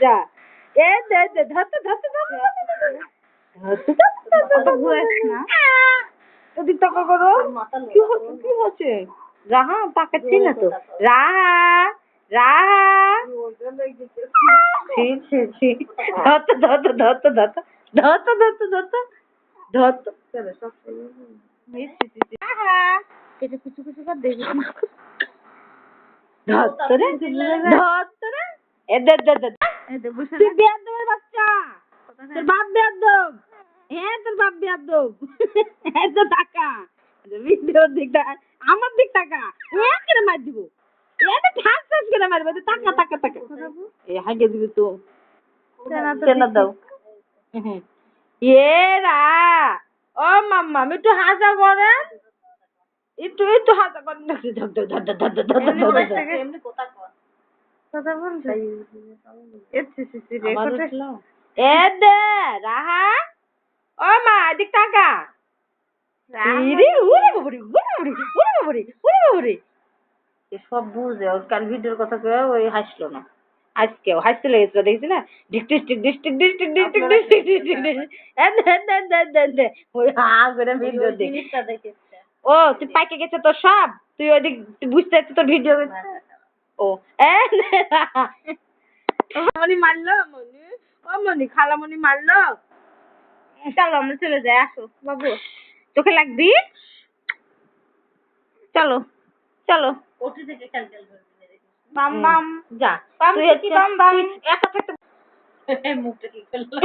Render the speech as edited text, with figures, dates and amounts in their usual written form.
বাচ্চা এ দে দে ধরতে ধরতে ধরতে এদিক টাকা করো কি হচ্ছে রাহা তাকাচ্ছি না তো রাহা রাহা ধরতে ধরতে ধরতে ধরতে ধরতে ধরতে ধরতে ধরতে কিছু কিছু কিছু কর দেখি ধরতে রে ধরতে রে এ দে দে দে তুই বেয়াদবের বাচ্চা তোর বাপ বেয়াদব হ্যাঁ তোর বাপ বেয়াদব এত টাকা ভিডিওর দিকটা আমার দিক টাকা হ্যাঁ করে মার দিব এটা ঠাস ঠাস করে মারবে টাকা টাকা টাকা এ হাগে দিবি তো কেন দাও এরা ও মাম্মা আমি একটু হাসা করেন একটু একটু হাসা করেন এমনি কথা কর কথা বলছে এ দে রাহা ও মা এদিক টাকা সব বুঝে কাল ভিডিওর কথা কয়ে ওই হাসলো না আজকেও হাসতে লেগেছিল দেখছি না district district district district district ওই হা করে ভিডিও দেখে ও তুই পাইকে গেছে তোর সব তুই ওইদিক বুঝতে পারছিস তোর ভিডিও ও মনি মারলো মনি ও মনি খালামণি মারলো চলো আমরা চলে যাই আসো বাবু চোখে লাগবি চলো চলো ওটি থেকে খেলতে বাম বাম যা তুই বাম বাম একা থাকতে মুখটা কি করলো